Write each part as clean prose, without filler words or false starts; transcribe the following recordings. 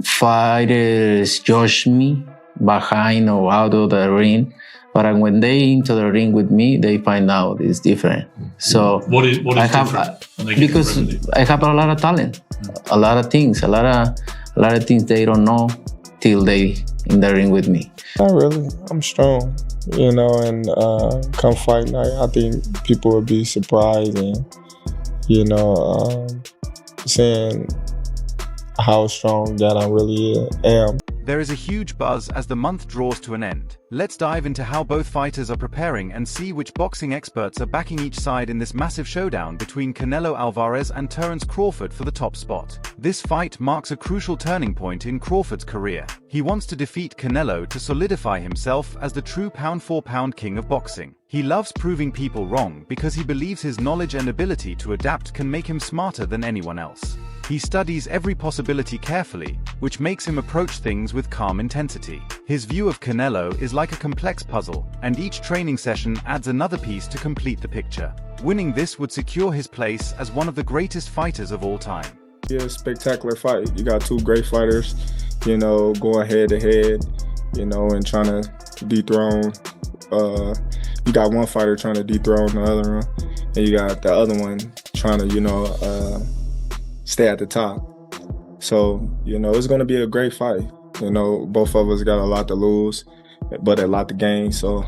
fighters judge me behind or out of the ring, but when they into the ring with me, they find out it's different. So what is different? Because I have a lot of talent, a lot of things they don't know till they in the ring with me. Not really. I'm strong, and come fight night, I think people would be surprised and, seeing how strong that I really am. There is a huge buzz as the month draws to an end. Let's dive into how both fighters are preparing and see which boxing experts are backing each side in this massive showdown between Canelo Alvarez and Terence Crawford for the top spot. This fight marks a crucial turning point in Crawford's career. He wants to defeat Canelo to solidify himself as the true pound-for-pound king of boxing. He loves proving people wrong because he believes his knowledge and ability to adapt can make him smarter than anyone else. He studies every possibility carefully, which makes him approach things with calm intensity. His view of Canelo is like a complex puzzle, and each training session adds another piece to complete the picture. Winning this would secure his place as one of the greatest fighters of all time. It's a spectacular fight. You got two great fighters, going head to head, and trying to dethrone. You got one fighter trying to dethrone the other one, and you got the other one trying to, stay at the top. So, it's going to be a great fight. Both of us got a lot to lose, but a lot to gain. So,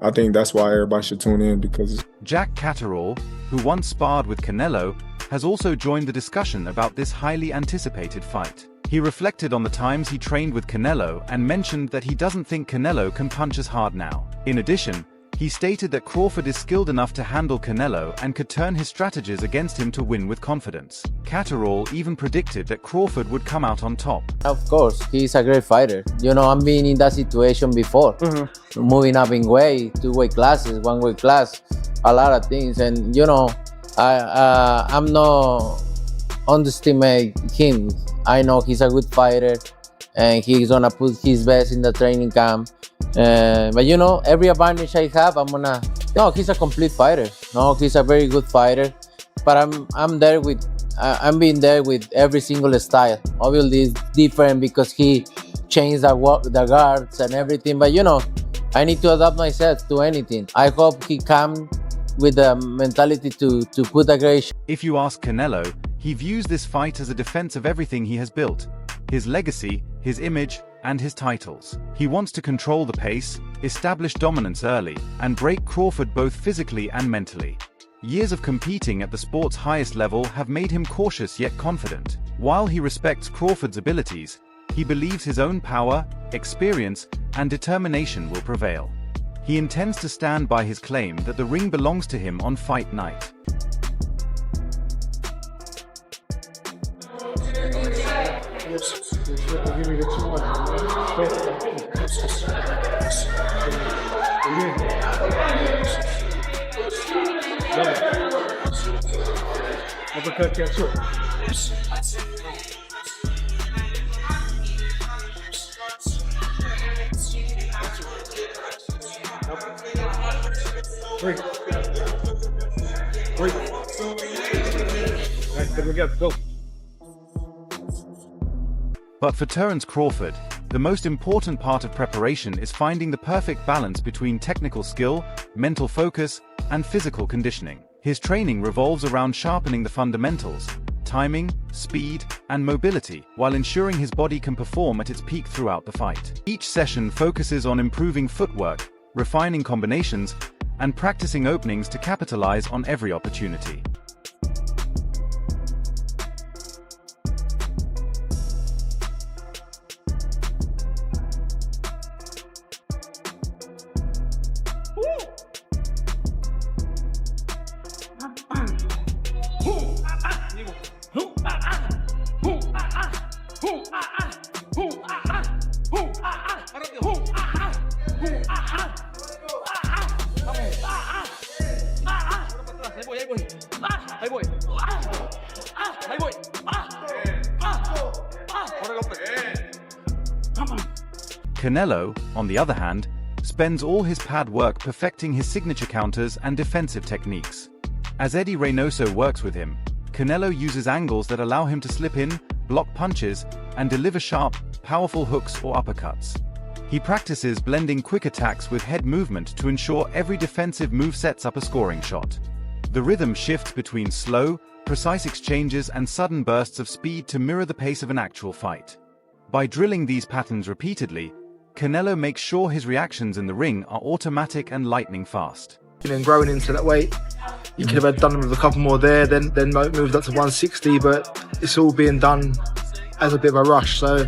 I think that's why everybody should tune in because... Jack Catterall, who once sparred with Canelo, has also joined the discussion about this highly anticipated fight. He reflected on the times he trained with Canelo and mentioned that he doesn't think Canelo can punch as hard now. In addition, he stated that Crawford is skilled enough to handle Canelo and could turn his strategies against him to win with confidence. Catterall even predicted that Crawford would come out on top. Of course, he's a great fighter. I've been in that situation before. Moving up in weight, 2-weight classes, 1-weight class, a lot of things. And, I'm not underestimate him. I know he's a good fighter and he's gonna put his best in the training camp. But every advantage I have, he's a complete fighter. No, he's a very good fighter. But I'm being there with every single style. Obviously, it's different because he changed the guards and everything. But I need to adapt myself to anything. I hope he comes with the mentality to put a great. If you ask Canelo, he views this fight as a defense of everything he has built: his legacy, his image, and his titles. He wants to control the pace, establish dominance early, and break Crawford both physically and mentally. Years of competing at the sport's highest level have made him cautious yet confident. While he respects Crawford's abilities, he believes his own power, experience, and determination will prevail. He intends to stand by his claim that the ring belongs to him on fight night. Uppercut, catch up. Break. Alright, there we go. But for Terence Crawford, the most important part of preparation is finding the perfect balance between technical skill, mental focus, and physical conditioning. His training revolves around sharpening the fundamentals, timing, speed, and mobility, while ensuring his body can perform at its peak throughout the fight. Each session focuses on improving footwork, refining combinations, and practicing openings to capitalize on every opportunity. Canelo, on the other hand, spends all his pad work perfecting his signature counters and defensive techniques. As Eddie Reynoso works with him, Canelo uses angles that allow him to slip in, block punches, and deliver sharp, powerful hooks or uppercuts. He practices blending quick attacks with head movement to ensure every defensive move sets up a scoring shot. The rhythm shifts between slow, precise exchanges and sudden bursts of speed to mirror the pace of an actual fight. By drilling these patterns repeatedly, Canelo makes sure his reactions in the ring are automatic and lightning fast. And growing into that weight, you could have done them with a couple more there, then moved up to 160, but it's all being done as a bit of a rush. So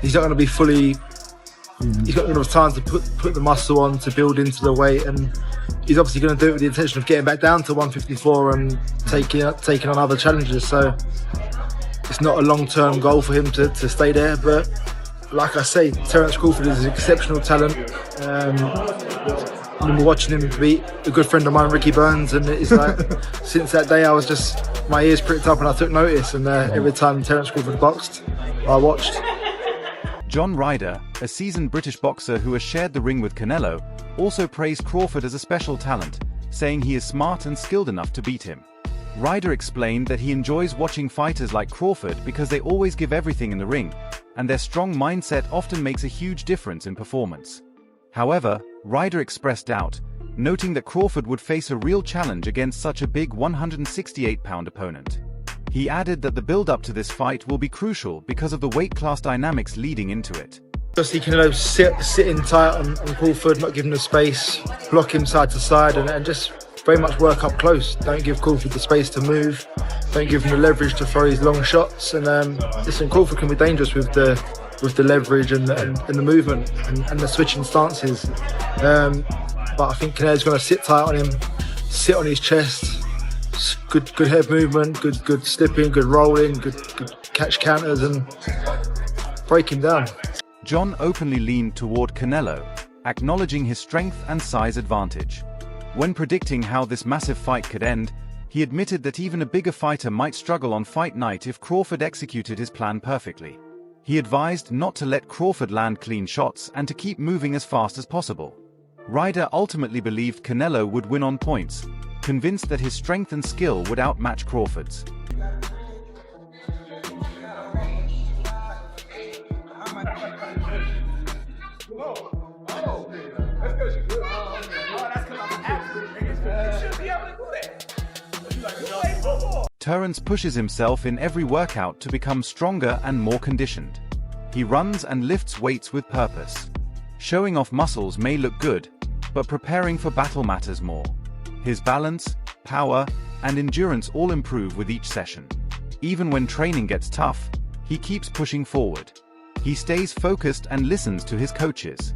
he's not going to be fully. He's not going to have time to put the muscle on to build into the weight, and he's obviously going to do it with the intention of getting back down to 154 and taking on other challenges. So it's not a long-term goal for him to stay there. But like I say, Terence Crawford is an exceptional talent. I remember watching him beat a good friend of mine, Ricky Burns, and it's like since that day I was just, my ears pricked up and I took notice, and every time Terence Crawford boxed, I watched. John Ryder, a seasoned British boxer who has shared the ring with Canelo, also praised Crawford as a special talent, saying he is smart and skilled enough to beat him. Ryder explained that he enjoys watching fighters like Crawford because they always give everything in the ring, and their strong mindset often makes a huge difference in performance. However, Ryder expressed doubt, noting that Crawford would face a real challenge against such a big 168-pound opponent. He added that the build-up to this fight will be crucial because of the weight class dynamics leading into it. Just see Canelo sitting tight on Crawford, not giving him space, block him side to side, and just very much work up close. Don't give Crawford the space to move, don't give him the leverage to throw his long shots. And listen, Crawford can be dangerous with the leverage and the movement and the switching stances. But I think Canelo's going to sit tight on him, sit on his chest. Good head movement, good slipping, good rolling, good catch counters, and break him down. John openly leaned toward Canelo, acknowledging his strength and size advantage. When predicting how this massive fight could end, he admitted that even a bigger fighter might struggle on fight night if Crawford executed his plan perfectly. He advised not to let Crawford land clean shots and to keep moving as fast as possible. Ryder ultimately believed Canelo would win on points, convinced that his strength and skill would outmatch Crawford's. Terence pushes himself in every workout to become stronger and more conditioned. He runs and lifts weights with purpose. Showing off muscles may look good, but preparing for battle matters more. His balance, power, and endurance all improve with each session. Even when training gets tough, he keeps pushing forward. He stays focused and listens to his coaches.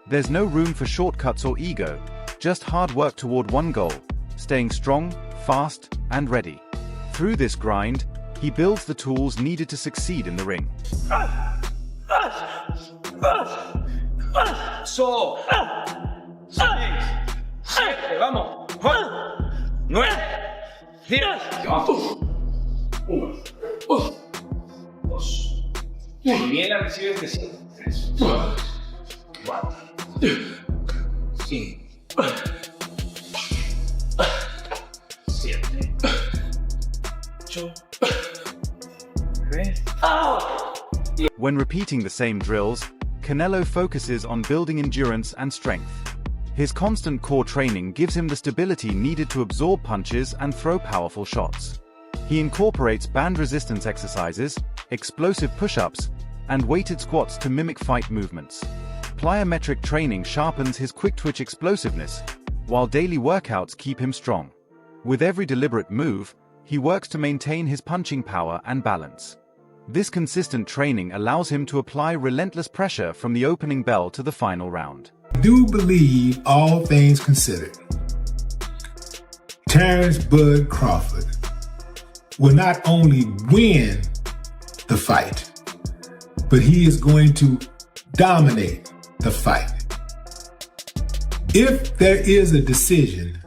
There's no room for shortcuts or ego, just hard work toward one goal, staying strong, fast, and ready. Through this grind, he builds the tools needed to succeed in the ring. So, 6, 7, vamos, 9, 10, 1, 2, Viene recibe este 3, 4, 5, 7, 8. When repeating the same drills, Canelo focuses on building endurance and strength. His constant core training gives him the stability needed to absorb punches and throw powerful shots. He incorporates band resistance exercises, explosive push-ups, and weighted squats to mimic fight movements. Plyometric training sharpens his quick-twitch explosiveness, while daily workouts keep him strong. With every deliberate move, he works to maintain his punching power and balance. This consistent training allows him to apply relentless pressure from the opening bell to the final round. I do believe, all things considered, Terence "Bud" Crawford will not only win the fight, but he is going to dominate the fight. If there is a decision,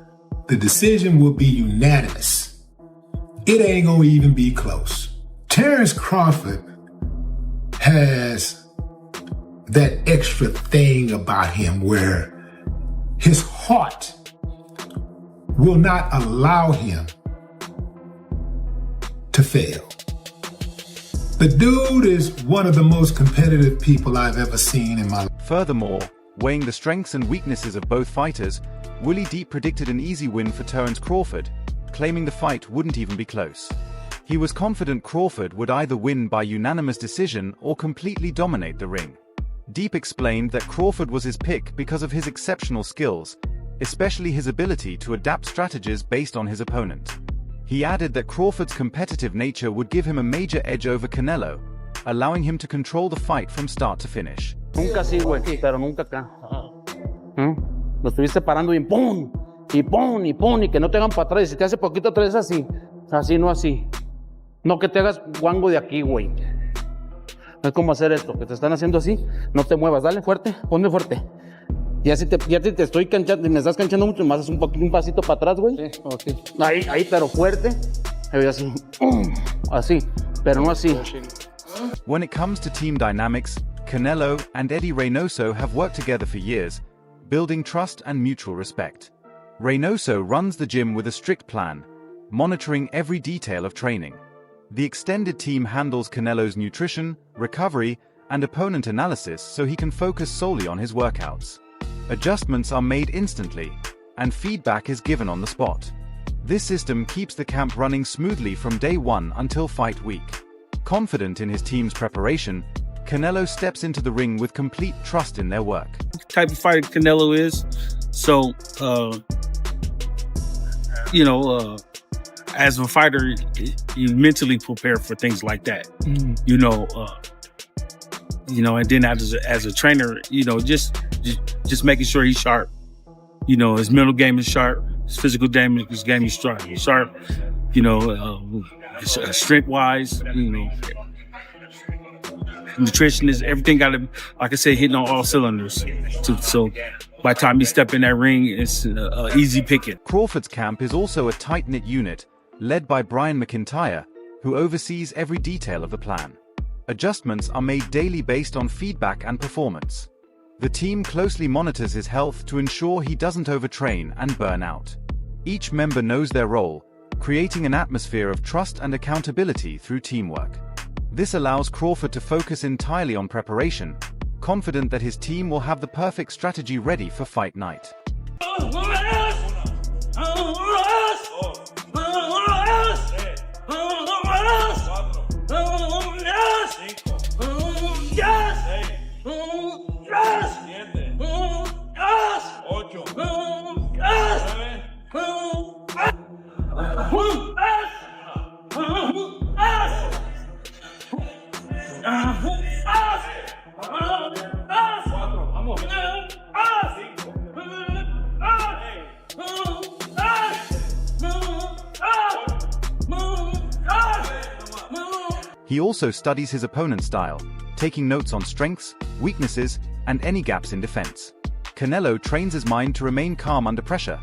the decision will be unanimous. It ain't gonna even be close. Terence Crawford has that extra thing about him where his heart will not allow him to fail. The dude is one of the most competitive people I've ever seen in my life. Furthermore, weighing the strengths and weaknesses of both fighters, Willie Deep predicted an easy win for Terence Crawford, claiming the fight wouldn't even be close. He was confident Crawford would either win by unanimous decision or completely dominate the ring. Deep explained that Crawford was his pick because of his exceptional skills, especially his ability to adapt strategies based on his opponent. He added that Crawford's competitive nature would give him a major edge over Canelo, allowing him to control the fight from start to finish. Nunca así, güey, pero nunca acá. Lo estuviste parando y ¡pum! Y ¡pum! Y ¡pum! Y que no te hagan para atrás. Si te hace poquito atrás así. Así, no así. No que te hagas guango de aquí, güey. No es como hacer esto, que te están haciendo así. No te muevas, dale fuerte, ponme fuerte. Ya si te estoy canchando, me estás canchando mucho, más haces un pasito para atrás, güey. Sí, okay. Ahí, pero fuerte. Así, así, pero no así. When it comes to team dynamics, Canelo and Eddie Reynoso have worked together for years, building trust and mutual respect. Reynoso runs the gym with a strict plan, monitoring every detail of training. The extended team handles Canelo's nutrition, recovery, and opponent analysis so he can focus solely on his workouts. Adjustments are made instantly, and feedback is given on the spot. This system keeps the camp running smoothly from day one until fight week. Confident in his team's preparation, Canelo steps into the ring with complete trust in their work. Type of fighter Canelo is, so as a fighter, you mentally prepare for things like that. And then as a trainer, just making sure he's sharp. His mental game is sharp, his physical game is sharp. Strength wise, nutrition is everything. Got to, like I said, hitting on all cylinders. So by the time you step in that ring, it's easy picking. Crawford's camp is also a tight-knit unit, led by Brian McIntyre, who oversees every detail of the plan. Adjustments are made daily based on feedback and performance. The team closely monitors his health to ensure he doesn't overtrain and burn out. Each member knows their role, creating an atmosphere of trust and accountability through teamwork. This allows Crawford to focus entirely on preparation, confident that his team will have the perfect strategy ready for fight night. He also studies his opponent's style, taking notes on strengths, weaknesses, and any gaps in defense. Canelo trains his mind to remain calm under pressure,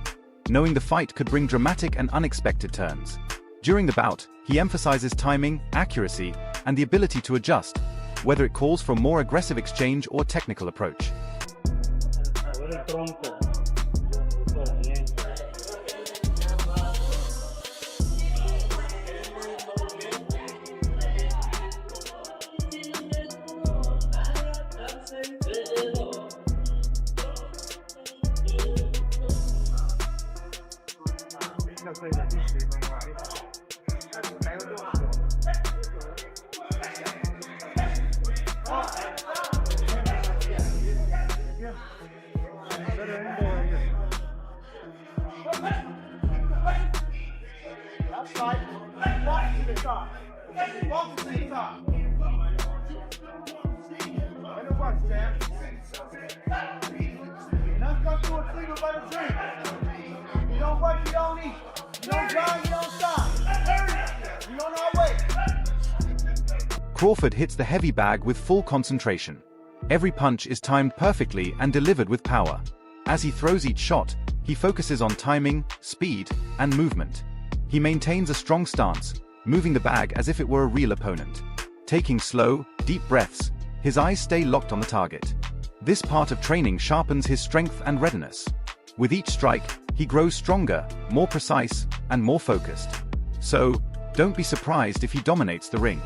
knowing the fight could bring dramatic and unexpected turns. During the bout, he emphasizes timing, accuracy, and the ability to adjust, whether it calls for a more aggressive exchange or technical approach. Crawford hits the heavy bag with full concentration. Every punch is timed perfectly and delivered with power. As he throws each shot, he focuses on timing, speed, and movement. He maintains a strong stance, moving the bag as if it were a real opponent. Taking slow, deep breaths, his eyes stay locked on the target. This part of training sharpens his strength and readiness. With each strike, he grows stronger, more precise, and more focused. So, don't be surprised if he dominates the ring.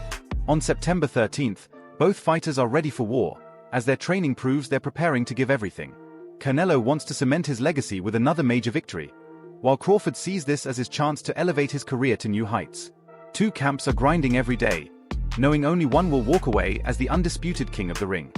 On September 13th, both fighters are ready for war, as their training proves they're preparing to give everything. Canelo wants to cement his legacy with another major victory, while Crawford sees this as his chance to elevate his career to new heights. Two camps are grinding every day, knowing only one will walk away as the undisputed king of the ring.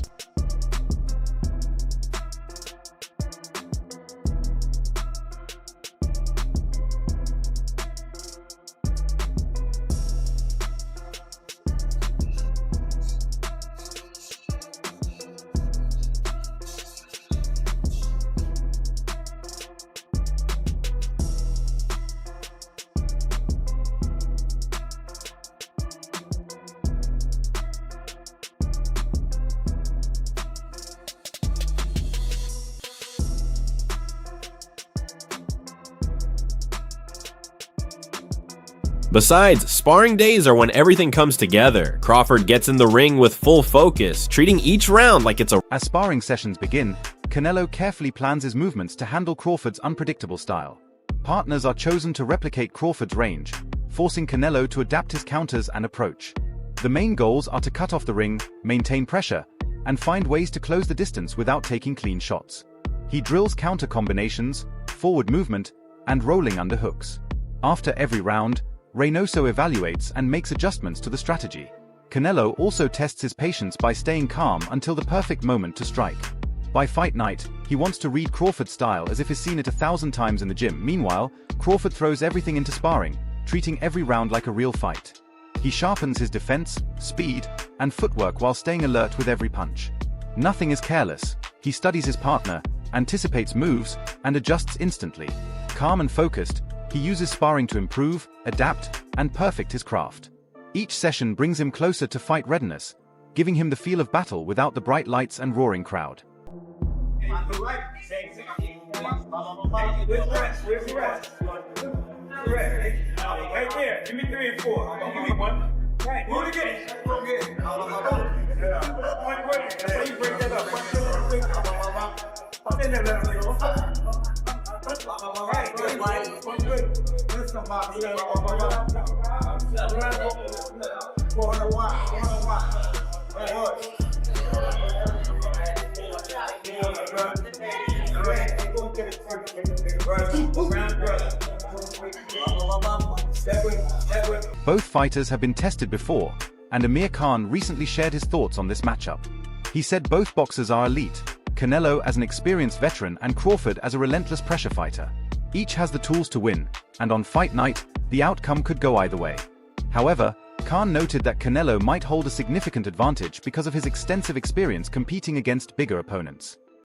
Besides, sparring days are when everything comes together. Crawford gets in the ring with full focus, treating each round like it's a... As sparring sessions begin, Canelo carefully plans his movements to handle Crawford's unpredictable style. Partners are chosen to replicate Crawford's range, forcing Canelo to adapt his counters and approach. The main goals are to cut off the ring, maintain pressure, and find ways to close the distance without taking clean shots. He drills counter combinations, forward movement, and rolling underhooks. After every round, Reynoso evaluates and makes adjustments to the strategy. Canelo also tests his patience by staying calm until the perfect moment to strike. By fight night, he wants to read Crawford's style as if he's seen it 1,000 times in the gym. Meanwhile, Crawford throws everything into sparring, treating every round like a real fight. He sharpens his defense, speed, and footwork while staying alert with every punch. Nothing is careless. He studies his partner, anticipates moves, and adjusts instantly. Calm and focused, he uses sparring to improve, adapt, and perfect his craft. Each session brings him closer to fight readiness, giving him the feel of battle without the bright lights and roaring crowd. Right there. Give me 3 and 4. Give me 1. Right. Do it again. That's how you break that up. Both fighters have been tested before, and Amir Khan recently shared his thoughts on this matchup. He said both boxers are elite, Canelo as an experienced veteran and Crawford as a relentless pressure fighter. Each has the tools to win, and on fight night, the outcome could go either way. However, Khan noted that Canelo might hold a significant advantage because of his extensive experience competing against bigger opponents.